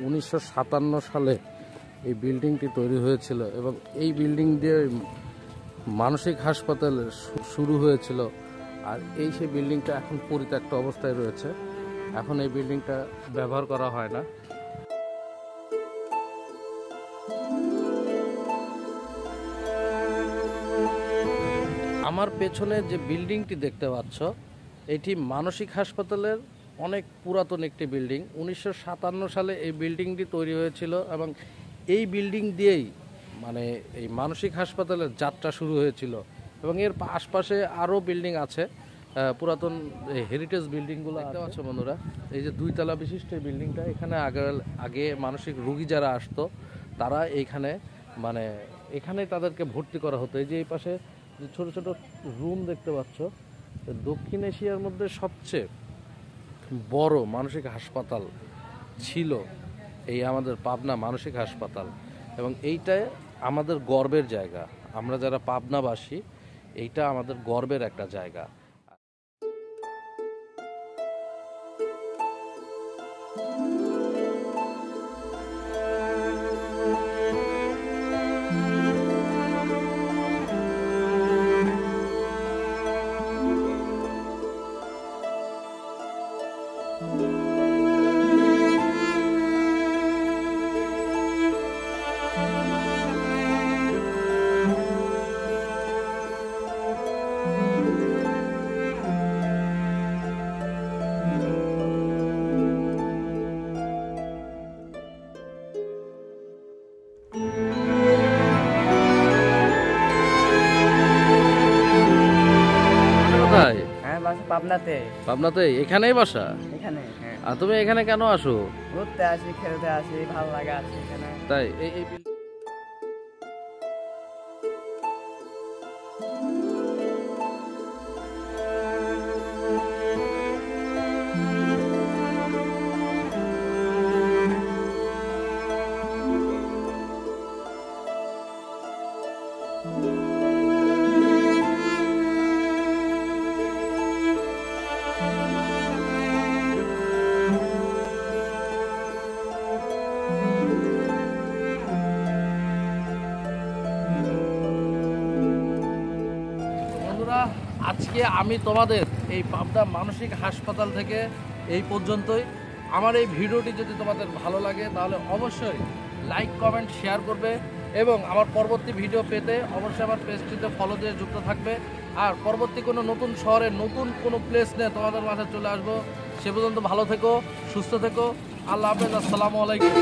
1957 সালে এই বিল্ডিংটি তৈরি হয়েছিল এবং এই বিল্ডিং দিয়ে মানসিক হাসপাতাল শুরু হয়েছিল। আর এই সেই বিল্ডিংটা এখন পরিত্যক্ত অবস্থায় রয়েছে, এখন এই বিল্ডিংটা ব্যবহার করা হয় না। আমার পেছনে যে বিল্ডিংটি দেখতে পাচ্ছ, এটি মানসিক হাসপাতালের অনেক পুরাতন একটি বিল্ডিং। 1957 সালে এই বিল্ডিংটি তৈরি হয়েছিল এবং এই বিল্ডিং দিয়েই মানে এই মানসিক হাসপাতালের যাত্রা শুরু হয়েছিল। এবং এর আশপাশে আরও বিল্ডিং আছে, পুরাতন হেরিটেজ বিল্ডিংগুলো দেখতে পাচ্ছ বন্ধুরা। এই যে 2 তলা বিশিষ্ট এই বিল্ডিংটা, এখানে আগে মানসিক রোগী যারা আসতো তারা এইখানে মানে এখানে তাদেরকে ভর্তি করা হতো। এই যে এই পাশে যে ছোট ছোট রুম দেখতে পাচ্ছ, দক্ষিণ এশিয়ার মধ্যে সবচেয়ে বড় মানসিক হাসপাতাল ছিল এই আমাদের পাবনা মানসিক হাসপাতাল। এবং এইটাই আমাদের গর্বের জায়গা, আমরা যারা পাবনাবাসী এইটা আমাদের গর্বের একটা জায়গা। পাবনাতে এখানেই বাসা? এখানে। আর তুমি এখানে কেন আসো? ঘুরতে আসি, খেলতে আসি, ভালো লাগে আসি এখানে। তাই আজকে আমি তোমাদের এই পাবনা মানসিক হাসপাতাল থেকে এই পর্যন্তই। আমার এই ভিডিওটি যদি তোমাদের ভালো লাগে তাহলে অবশ্যই লাইক, কমেন্ট, শেয়ার করবে এবং আমার পরবর্তী ভিডিও পেতে অবশ্যই আমার পেজটিতে ফলো দিয়ে যুক্ত থাকবে। আর পরবর্তী কোনো নতুন শহরে নতুন কোনো প্লেস নিয়ে তোমাদের মাঝে চলে আসবো। সে পর্যন্ত ভালো থেকো, সুস্থ থেকো। আল্লাহ হাফেজ, আসসালামু আলাইকুম।